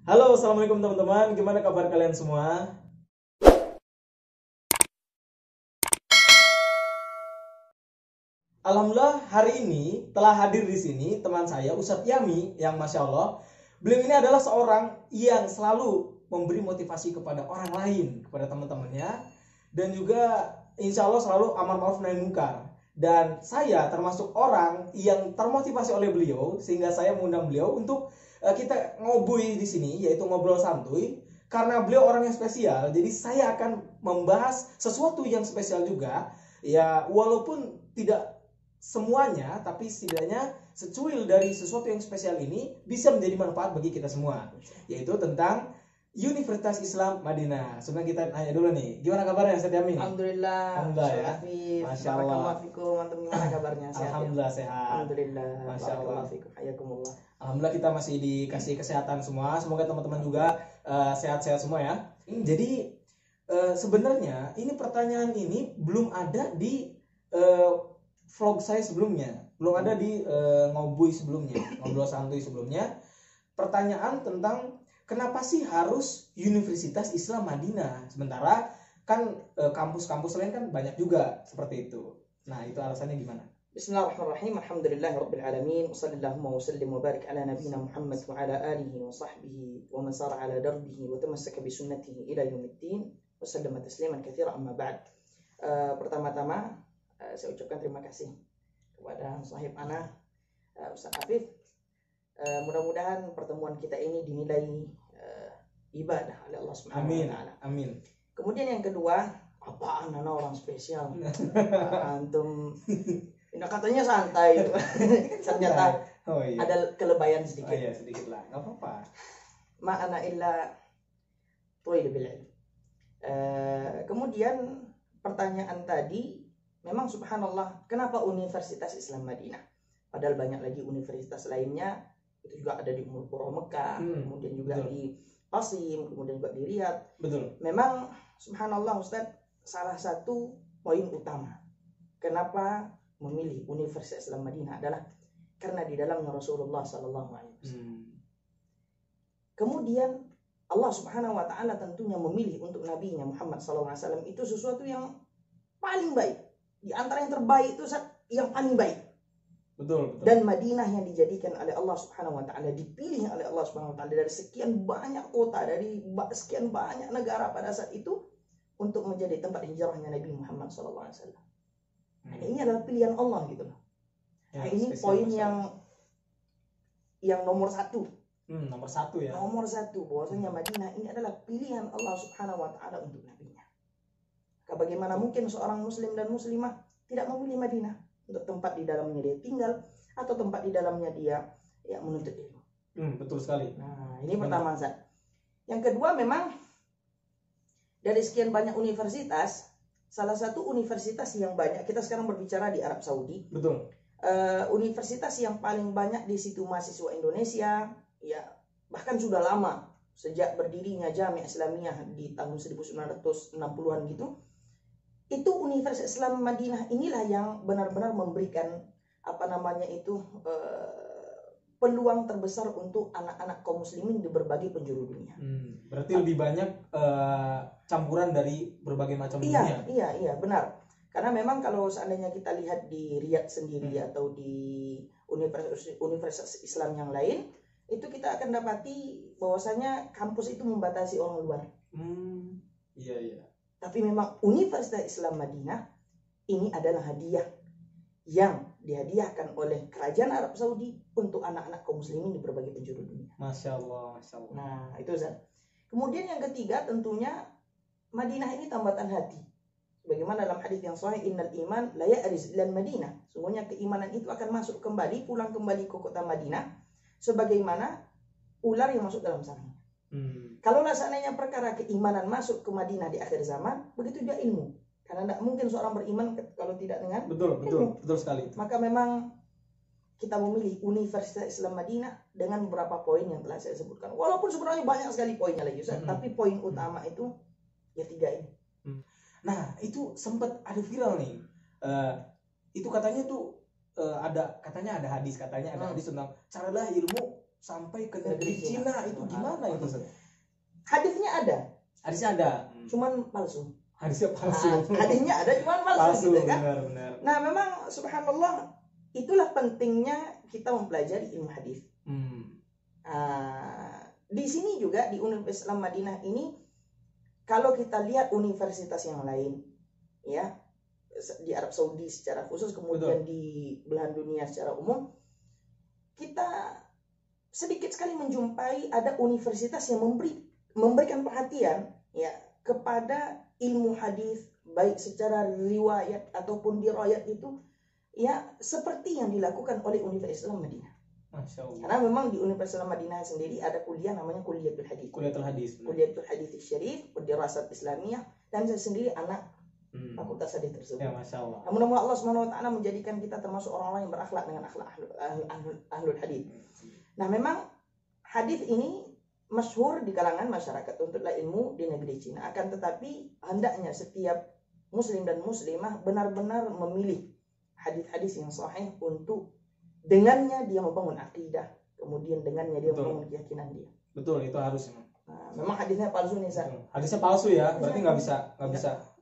Halo, assalamualaikum teman-teman. Gimana kabar kalian semua? Alhamdulillah hari ini telah hadir di sini teman saya Ustadz Yami yang masya Allah beliau ini adalah seorang yang selalu memberi motivasi kepada orang lain, kepada teman-temannya, dan juga insya Allah selalu amar ma'ruf nahi munkar. Dan saya termasuk orang yang termotivasi oleh beliau sehingga saya mengundang beliau untuk kita ngobrol di sini, yaitu ngobrol santuy. Karena beliau orang yang spesial, jadi saya akan membahas sesuatu yang spesial juga. Ya, walaupun tidak semuanya, tapi setidaknya secuil dari sesuatu yang spesial ini bisa menjadi manfaat bagi kita semua, yaitu tentang Universitas Islam Madinah. Sebenarnya kita nanya dulu nih, gimana kabarnya Ustadz Yamin? Alhamdulillah, ya. Masya Allah. Antum gimana kabarnya? Alhamdulillah sehat. Alhamdulillah. Masya Allah. Hayakumullah. Alhamdulillah kita masih dikasih kesehatan semua. Semoga teman-teman juga sehat-sehat semua ya. Jadi sebenarnya ini pertanyaan ini belum ada di vlog saya sebelumnya, belum ada di ngobrol sebelumnya, ngobrol santuy sebelumnya. Pertanyaan tentang kenapa sih harus Universitas Islam Madinah, sementara kan kampus-kampus lain kan banyak juga seperti itu. Nah, itu alasannya gimana? Bismillahirrahmanirrahim. Alhamdulillahirabbil alamin. Wassallallahu wasallim wa barik ala nabiyyina Muhammad wa ala alihi wa sahbihi wa man sara ala darbihi wa tamassaka bi sunnatihi ila yaumiddin wa sallama tasliman katsiran amma ba'd. Pertama-tama saya ucapkan terima kasih kepada sahib ana Ustaz Afif. Mudah-mudahan pertemuan kita ini dinilai ibadah oleh Allah Subhanahu wa taala. Amin. Kemudian yang kedua, apaan anak orang spesial? Antum ini katanya santai. Ternyata ada kelebayan sedikit. Oh iya, sedikit lah. Enggak apa-apa. Ma ana illa tuil bil ilm. Kemudian pertanyaan tadi, memang subhanallah, kenapa Universitas Islam Madinah? Padahal banyak lagi universitas lainnya, itu juga ada di Ummul Qura Mekah, kemudian juga betul. Di Qasim, kemudian juga di Riyadh. Betul. Memang subhanallah Ustaz, salah satu poin utama kenapa memilih Universitas Islam Madinah adalah karena di dalamnya Rasulullah SAW. Kemudian Allah Subhanahu wa taala tentunya memilih untuk nabinya Muhammad SAW itu sesuatu yang paling baik. Di antara yang terbaik itu yang paling baik. Betul. Dan Madinah yang dijadikan oleh Allah Subhanahu wa taala, dipilih oleh Allah Subhanahu wa taala dari sekian banyak kota, dari sekian banyak negara pada saat itu untuk menjadi tempat hijrahnya Nabi Muhammad sallallahu alaihi wasallam. Ini adalah pilihan Allah gitu loh. Nah, ini poin yang nomor satu. Nomor satu ya. Nomor satu, bahwasanya Madinah ini adalah pilihan Allah Subhanahu wa taala untuk nabinya. Bagaimana mungkin seorang muslim dan muslimah tidak memilih Madinah untuk tempat di dalamnya dia tinggal atau tempat di dalamnya dia menuntut ilmu. Betul sekali. Nah, ini pertama Zat. Yang kedua, memang dari sekian banyak universitas, salah satu universitas yang banyak, kita sekarang berbicara di Arab Saudi. Betul. Universitas yang paling banyak di situ mahasiswa Indonesia, ya bahkan sudah lama, sejak berdirinya Jami' Islamiyah di tahun 1960-an gitu. Itu Universitas Islam Madinah inilah yang benar-benar memberikan peluang terbesar untuk anak-anak kaum muslimin di berbagai penjuru dunia. Berarti lebih banyak campuran dari berbagai macam dunia. Iya, benar. Karena memang kalau seandainya kita lihat di Riyadh sendiri atau di universitas Islam yang lain, itu kita akan dapati bahwasanya kampus itu membatasi orang luar. Iya. Tapi memang Universitas Islam Madinah ini adalah hadiah yang dihadiahkan oleh kerajaan Arab Saudi untuk anak-anak kaum muslimin di berbagai penjuru dunia. Masya Allah. Nah, itu Zat. Kemudian yang ketiga tentunya Madinah ini tambatan hati. Bagaimana dalam hadis yang sahih, innal iman la ya'riz ilal Madinah. Sungguhnya keimanan itu akan masuk kembali, pulang kembali ke kota Madinah sebagaimana ular yang masuk dalam sarangnya. Kalau seandainya perkara keimanan masuk ke Madinah di akhir zaman, begitu juga ilmu. Karena tidak mungkin seorang beriman kalau tidak dengan ilmu. Betul sekali. Maka memang kita memilih Universitas Islam Madinah dengan beberapa poin yang telah saya sebutkan. Walaupun sebenarnya banyak sekali poinnya lagi, tapi poin utama itu ya 3 ini. Nah, itu sempat ada viral nih. Itu katanya tuh ada hadis tentang carilah ilmu sampai ke negeri Cina itu gimana itu Ustaz? Hadisnya ada. Hadisnya ada. Cuman palsu. Hadisnya palsu. Hadisnya ada cuman palsu gitu kan. Benar. Nah, memang subhanallah itulah pentingnya kita mempelajari ilmu hadis. Di sini juga di Universitas Islam Madinah ini kalau kita lihat universitas yang lain ya di Arab Saudi secara khusus kemudian di belahan dunia secara umum kita sedikit sekali menjumpai ada universitas yang memberikan perhatian ya kepada ilmu hadis baik secara riwayat ataupun dirayat itu ya seperti yang dilakukan oleh Universitas Islam Madinah. Masya Allah. Karena memang di Universitas Islam Madinah sendiri ada kuliah namanya Kuliatul Hadis. Kuliatul Hadis Syarif, Dirasat Islamiyah, dan saya sendiri anak fakultas hadis tersebut. Ya, Masya Allah. Mudah-mudahan Allah Subhanahu wa taala menjadikan kita termasuk orang-orang yang berakhlak dengan akhlak ahlul hadis. Nah, memang hadis ini masyhur di kalangan masyarakat tuntutlah ilmu di negeri Cina. Akan tetapi hendaknya setiap muslim dan muslimah benar-benar memilih hadis-hadis yang sahih untuk dengannya dia membangun akidah, kemudian dengannya dia membangun keyakinan dia. Betul, itu harus memang. Nah, memang hadisnya palsu nih, San. Hadisnya palsu ya, berarti nggak bisa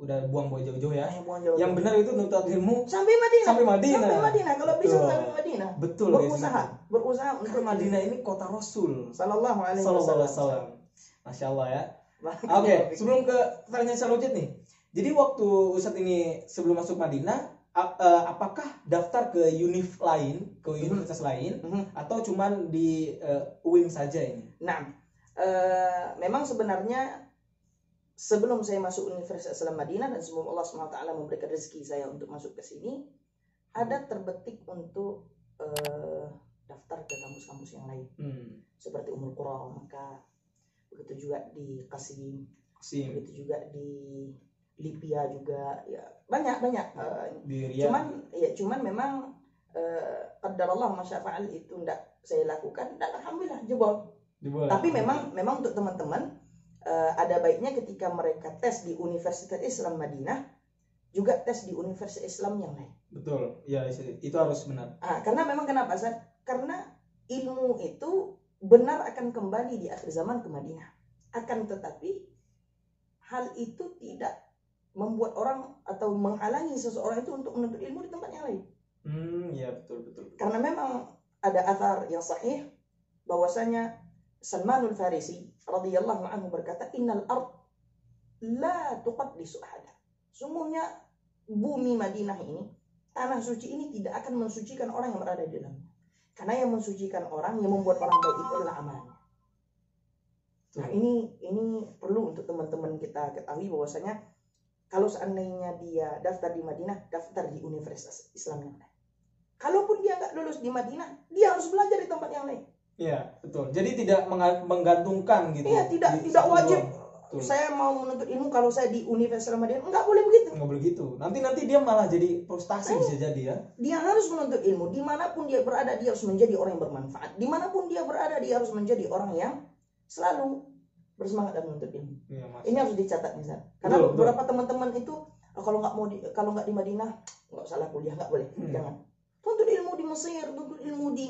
udah buang jauh-jauh ya. Yang benar itu nuntut ilmu sampai Madinah. Sampai Madinah, kalau bisa sampai Madinah. Betul. Berusaha untuk Madinah ini kota Rasul. Sallallahu alaihi wasallam. Masya Allah ya. Oke, sebelum ke pertanyaan selanjutnya nih. Jadi waktu Ustadz ini sebelum masuk Madinah, apakah daftar ke universitas lain atau cuman di UIN saja ini? Nah, memang sebenarnya sebelum saya masuk Universitas Islam Madinah dan sebelum Allah SWT memberikan rezeki saya untuk masuk ke sini, ada terbetik untuk daftar ke kampus-kampus yang lain, seperti Ummul Qura, Makkah, begitu juga di Qasim, begitu juga di Libya juga, ya banyak. Cuman memang qadarallah masyafa'al itu enggak saya lakukan dan alhamdulillah jebol. Tapi memang untuk teman-teman ada baiknya ketika mereka tes di Universitas Islam Madinah juga tes di Universitas Islam yang lain. Betul, ya itu harus benar. Karena memang kenapa Ustaz? Karena ilmu itu benar akan kembali di akhir zaman ke Madinah. Akan tetapi hal itu tidak membuat orang atau menghalangi seseorang itu untuk menuntut ilmu di tempat yang lain. Ya betul. Karena memang ada athar yang sahih bahwasanya Salmanul Farisi radhiyallahu anhu berkata, "Innal ard la tuqaddisu ahada." Sungguhnya bumi Madinah ini, tanah suci ini tidak akan mensucikan orang yang berada di dalamnya. Karena yang mensucikan orang, yang membuat orang baik itu adalah amalannya. Nah, ini perlu untuk teman-teman kita ketahui bahwasanya kalau seandainya dia daftar di Madinah, daftar di Universitas Islam yang lain. Kalaupun dia nggak lulus di Madinah, dia harus belajar di tempat yang lain. Iya, betul. Jadi tidak menggantungkan gitu. Iya, tidak wajib. Betul. Saya mau menuntut ilmu kalau saya di Universitas Madinah, enggak boleh begitu. Enggak boleh gitu. Nanti dia malah jadi frustasi bisa jadi ya. Dia harus menuntut ilmu dimanapun dia berada, dia harus menjadi orang yang bermanfaat. Dimanapun dia berada, dia harus menjadi orang yang selalu bersemangat dan menuntut ilmu. Ya, ini harus dicatat misalnya. Karena beberapa teman-teman itu kalau nggak di Madinah nggak salah kuliah, nggak boleh. Jangan. Tuntut ilmu di Mesir, tuntut ilmu di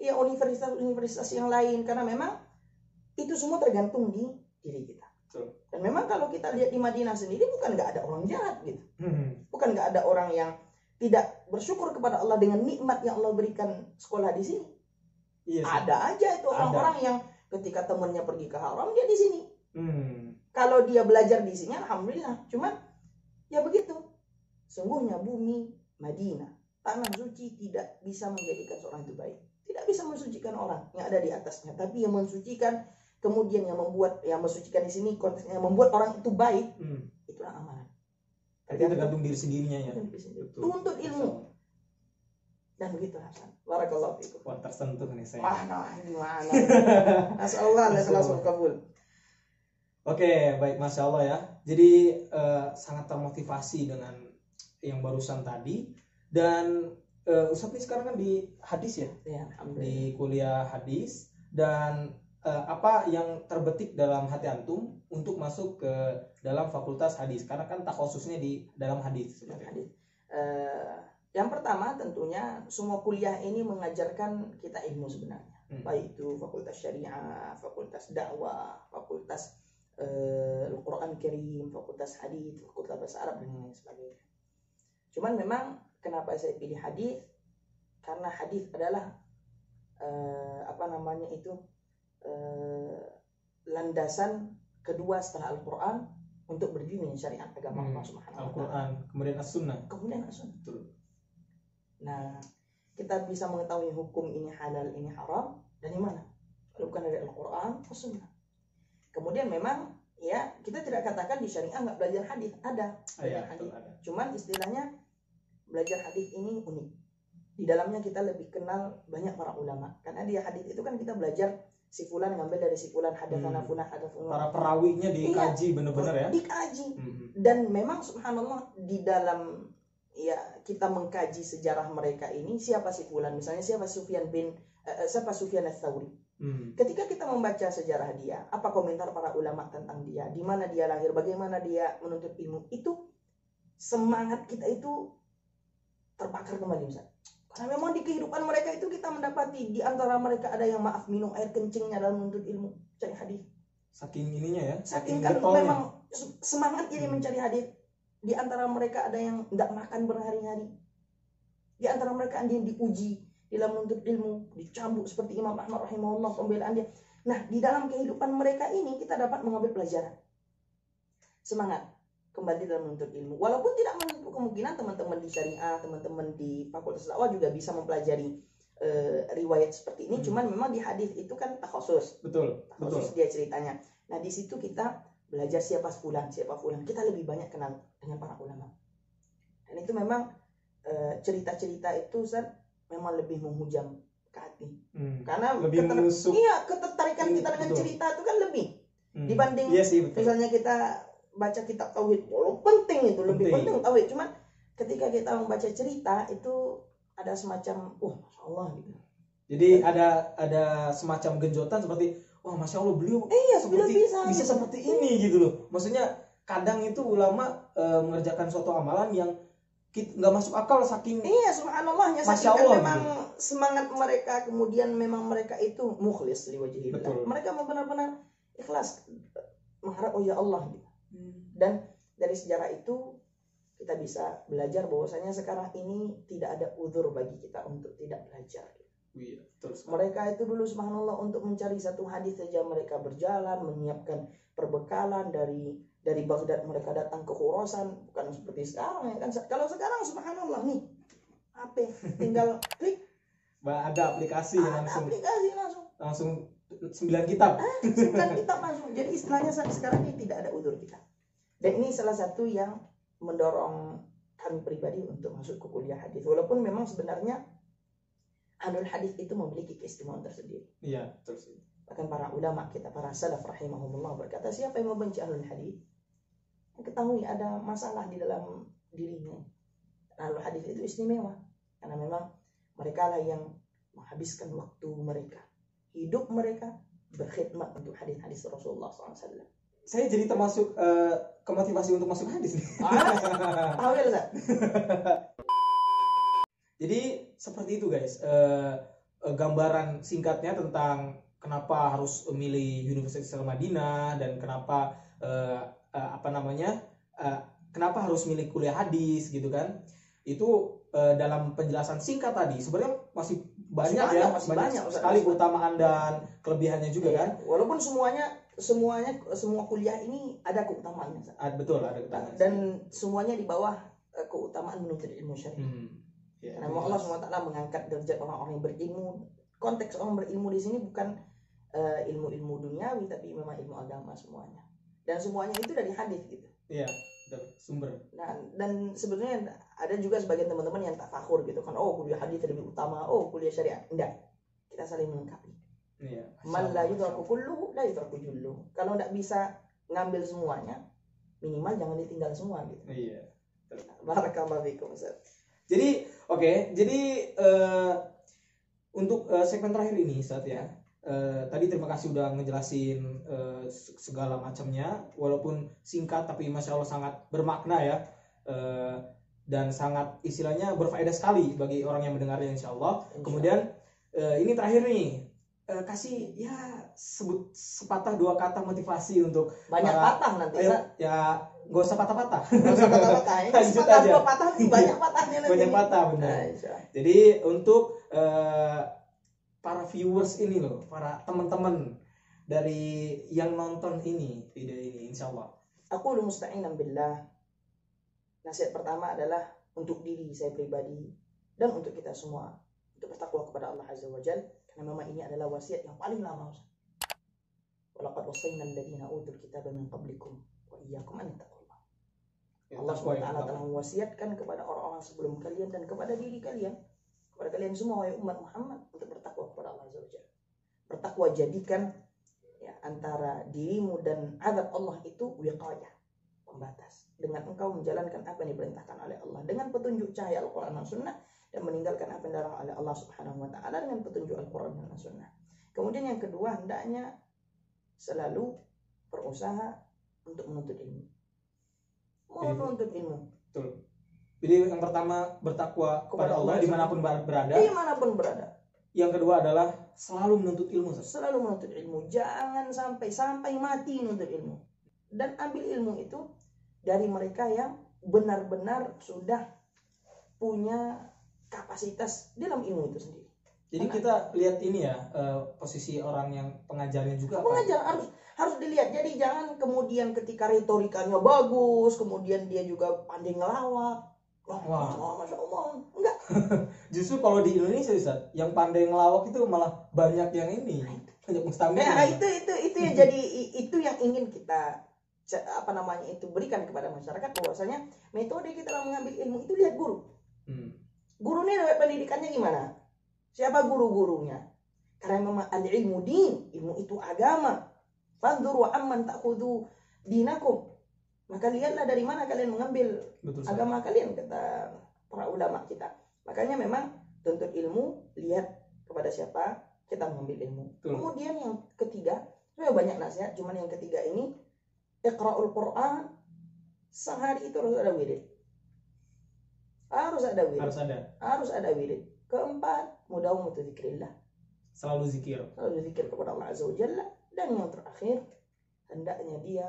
universitas yang lain, karena memang itu semua tergantung di diri kita. Dan memang kalau kita lihat di Madinah sendiri bukan nggak ada orang jahat gitu. Bukan nggak ada orang yang tidak bersyukur kepada Allah dengan nikmat yang Allah berikan sekolah di sini. Iya, ada aja itu orang-orang yang ketika temannya pergi ke haram, dia di sini. Kalau dia belajar di sini, alhamdulillah. Cuma ya begitu. Sungguhnya bumi Madinah, tanah suci tidak bisa menjadikan seorang itu baik. Tidak bisa mensucikan orang yang ada di atasnya. Tapi yang mensucikan, kemudian yang mensucikan di sini konteksnya membuat orang itu baik, itulah amalan. Tergantung diri sendirinya ya. Tuntut ilmu. Dan begitu Hasan. Barakallahu fiikum. Wah, tersentuh nih saya. Gimana? Masyaallah, langsung kabul. Oke, baik, Masya Allah ya. Jadi sangat termotivasi dengan yang barusan tadi. Dan Ustadz ini sekarang kan di hadis ya? Ya, di kuliah hadis. Dan apa yang terbetik dalam hati antum untuk masuk ke dalam fakultas hadis? Karena kan takhususnya di dalam hadis. Yang pertama tentunya semua kuliah ini mengajarkan kita ilmu sebenarnya. baik itu fakultas syariah, fakultas dakwah, fakultas Al-Quran Karim, fakultas hadis, fakultas bahasa Arab dan lain sebagainya. Cuman memang kenapa saya pilih hadis? Karena hadis adalah landasan kedua setelah Al-Quran untuk berbimbing syariat agama Allah Subhanahu wa taala. Al-Quran, kemudian As-Sunnah. Betul. Nah, kita bisa mengetahui hukum ini halal, ini haram dari mana? Kalau bukan dari Al-Quran, As-Sunnah. Kemudian memang ya kita tidak katakan di syariah nggak belajar hadis, ada belajar hadis. Cuman istilahnya belajar hadis ini unik. Di dalamnya kita lebih kenal banyak para ulama. Karena di hadis itu kan kita belajar si fulan ngambil dari si fulan, hadatsana fulan, para perawinya dikaji benar-benar ya. Dikaji. Dan memang subhanallah di dalam ya kita mengkaji sejarah mereka ini, siapa si fulan, misalnya siapa Sufyan Ats-Tsauri. Ketika kita membaca sejarah dia, apa komentar para ulama tentang dia, di mana dia lahir, bagaimana dia menuntut ilmu, itu semangat kita itu terbakar kembali, Ustaz. Karena memang di kehidupan mereka itu kita mendapati di antara mereka ada yang minum air kencingnya dalam menuntut ilmu, cari hadis. Saking ininya ya, saking kan memang semangat ini mencari hadis. Di antara mereka ada yang tidak makan berhari-hari. Di antara mereka ada yang diuji dalam menuntut ilmu, dicambuk seperti Imam Ahmad rahimahullah pembelaan dia. Nah, di dalam kehidupan mereka ini kita dapat mengambil pelajaran. Semangat kembali dalam menuntut ilmu. Walaupun tidak menutup kemungkinan teman-teman di syariah, teman-teman di fakultas dakwah juga bisa mempelajari riwayat seperti ini. Cuman memang di hadis itu kan takhusus. Betul. Dia ceritanya. Nah, di situ kita belajar siapa fulan. Kita lebih banyak kenal dengan para ulama. Dan itu memang cerita-cerita itu memang lebih menghujam ke hati. Karena lebih menusuk. Iya, ketertarikan kita dengan cerita itu kan lebih dibanding misalnya kita baca kitab tauhid. Walaupun penting itu, lebih penting tauhid. Cuman ketika kita membaca cerita itu ada semacam Masya Allah gitu. Jadi ada semacam genjotan seperti Masya Allah beliau bisa seperti ini gitu loh. Maksudnya kadang itu ulama mengerjakan suatu amalan yang nggak masuk akal saking subhanallahnya, Masya Allah memang gitu. Semangat mereka, kemudian memang mereka itu mukhlis liwajhillah. Mereka benar-benar ikhlas mengharap ya Allah gitu. Dan dari sejarah itu kita bisa belajar bahwasanya sekarang ini tidak ada uzur bagi kita untuk tidak belajar. Mereka itu dulu subhanallah untuk mencari satu hadis saja mereka berjalan, menyiapkan perbekalan dari Baghdad, mereka datang ke Khurasan, bukan seperti sekarang ya kan. Kalau sekarang subhanallah nih HP tinggal klik, ada aplikasi langsung 9 kitab. 9 kitab langsung. Jadi istilahnya sekarang ini tidak ada uzur kita. Dan ini salah satu yang mendorong kami pribadi untuk masuk ke kuliah hadis. Walaupun memang sebenarnya ahlul hadis itu memiliki keistimewaan tersendiri. Iya, terus. Bahkan para ulama kita, para salaf rahimahumullah berkata, siapa yang membenci ahlul hadis, ketahui ada masalah di dalam dirinya. Ahlul hadis itu istimewa karena memang mereka lah yang menghabiskan waktu mereka, hidup mereka berkhidmat untuk hadis-hadis Rasulullah SAW. Saya jadi termasuk kemotivasi untuk masuk hadis nih. Jadi seperti itu guys, gambaran singkatnya tentang kenapa harus memilih Universitas Islam Madinah dan kenapa kenapa harus milih kuliah hadis gitu kan. Itu dalam penjelasan singkat tadi sebenarnya masih banyak sekali keutamaan dan kelebihannya juga kan. Walaupun semua kuliah ini ada keutamaannya. Betul, ada keutamaan. Dan semuanya di bawah keutamaan menuntut ilmu syar'i. Karena Allah SWT mengangkat derajat orang-orang yang berilmu. Konteks orang berilmu di sini bukan ilmu-ilmu duniawi, tapi memang ilmu agama semuanya. Dan semuanya itu dari hadis gitu. Iya, sumber. Nah, dan sebetulnya ada juga sebagian teman-teman yang tak tafakhur gitu kan. Kuliah hadis lebih utama, kuliah syariah. Enggak. Kita saling melengkapi. Iya. Man la yudraku kulluhu la yudraku julluhu. Kalau enggak bisa ngambil semuanya, minimal jangan ditinggal semua gitu. Iya. Barakallahu fikum, Ustaz. Jadi, untuk segmen terakhir ini Ustaz ya. Tadi terima kasih udah ngejelasin segala macamnya, walaupun singkat tapi masya Allah sangat bermakna ya, dan sangat istilahnya berfaedah sekali bagi orang yang mendengarnya insya Allah. Kemudian ini terakhir nih, kasih ya sebut sepatah dua kata motivasi untuk Banyak para- patah nanti. ayo, ya nggak usah patah-patah. Nggak usah patah-patah. Ini Lanjut sepatah aja. dua patah nih, banyak patahnya nanti. Banyak patah, benar. Nah, insya Allah. Jadi untuk para viewers ini loh, para teman-teman dari yang nonton ini video ini, insya Allah. Aku udah musta'inan billah. Nasihat pertama adalah untuk diri saya pribadi dan untuk kita semua, untuk bertakwa kepada Allah Azza wa Jalla, karena memang ini adalah wasiat yang paling lama. Walaqad wasaina alladziina utul kitaba min qablikum wa iyyakum an tattaqullah. Allah SWT telah mewasiatkan kepada orang-orang sebelum kalian dan kepada diri kalian, kepada kalian semua wahai umat Muhammad, untuk bertakwa kepada Allah Azza wa Jalla. Bertakwa jadikan ya, antara dirimu dan azab Allah itu wiqayah, pembatas. Dengan engkau menjalankan apa yang diperintahkan oleh Allah dengan petunjuk cahaya Al-Quran dan Sunnah, dan meninggalkan apa yang dilarang oleh Allah Subhanahu wa Ta'ala dengan petunjuk Al-Quran dan Sunnah. Kemudian yang kedua, hendaknya selalu berusaha untuk menuntut ilmu. Menuntut ilmu. Betul. Jadi yang pertama bertakwa kepada Allah dimanapun berada. Dimanapun berada. Yang kedua adalah selalu menuntut ilmu. Selalu menuntut ilmu. Jangan sampai mati menuntut ilmu. Dan ambil ilmu itu dari mereka yang benar-benar sudah punya kapasitas dalam ilmu itu sendiri. Jadi kita lihat ini ya, posisi orang yang pengajarnya juga. Pengajar harus dilihat. Jadi jangan kemudian ketika retorikanya bagus, kemudian dia juga pandai ngelawak. Wah, masya Allah, enggak. Justru kalau di Indonesia Ustaz, yang pandai ngelawak itu malah banyak yang ini, banyak mustamil. Nah, itu yang jadi itu yang ingin kita itu berikan kepada masyarakat, bahwasanya metode kita dalam mengambil ilmu itu lihat guru. Gurunya dapat pendidikannya gimana? Siapa guru-gurunya? Karena memang al-ilmu din, ilmu itu agama. Fanzuru amman ta'khudhu dinakum. Maka lihatlah dari mana kalian mengambil agama kalian, kata para ulama kita. Makanya memang tuntut ilmu, lihat kepada siapa kita mengambil ilmu. Kemudian yang ketiga, saya banyak nasihat, cuman yang ketiga ini, iqra'ul Qur'an, sehari itu harus ada wirid. Harus ada wirid. Keempat, mudawamatu dzikrillah. Selalu zikir kepada Allah Azza wa Jalla. Dan yang terakhir, hendaknya dia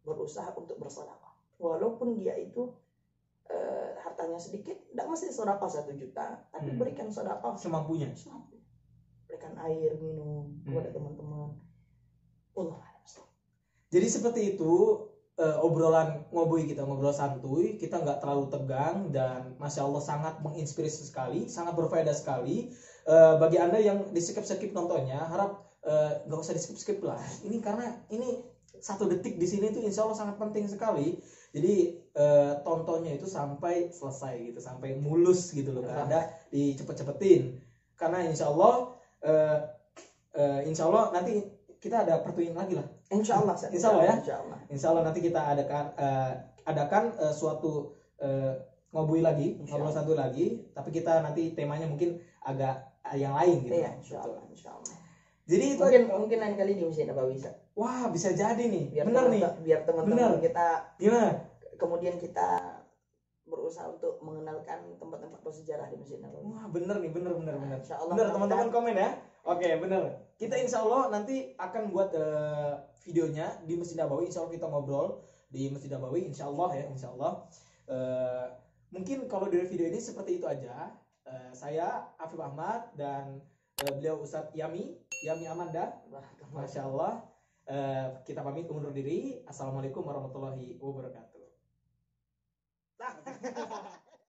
berusaha untuk bersedekah. Walaupun dia itu hartanya sedikit, tidak mesti sedekah 1 juta, tapi berikan sedekah semampunya. Berikan air minum kepada teman-teman. Allah. Jadi seperti itu obrolan ngobrol santuy, kita nggak terlalu tegang, dan masya Allah sangat menginspirasi sekali, sangat berfaedah sekali. Bagi anda yang di skip nontonnya, harap nggak usah di skip lah. Ini karena ini 1 detik di sini tuh insya Allah sangat penting sekali. Jadi tontonnya itu sampai selesai gitu, sampai mulus gitu loh. Anda dicepet-cepetin, karena insya Allah nanti kita ada pertemuan lagi lah. Insya Allah ya. Insya Allah nanti kita adakan suatu ngobrol lagi, ngobrol satu lagi, tapi kita nanti temanya mungkin agak yang lain gitu. Iya, insya Allah. Jadi itu mungkin lain kali di Masjid Nabawi. Wah, bisa jadi nih. Biar teman-teman kita gimana? Kemudian kita berusaha untuk mengenalkan tempat-tempat bersejarah di Masjid Nabawi. Wah, bener nih, bener. Insyaallah. Bener, teman-teman komen ya. Oke, bener. Kita insya Allah nanti akan buat videonya di Masjid Nabawi. Insya Allah kita ngobrol di Masjid Nabawi. Insya Allah ya, insya Allah. Mungkin kalau dari video ini seperti itu aja. Saya Afif Ahmad dan beliau Ustadz Yami Amanda. Masya Allah. Kita pamit undur diri. Assalamualaikum warahmatullahi wabarakatuh.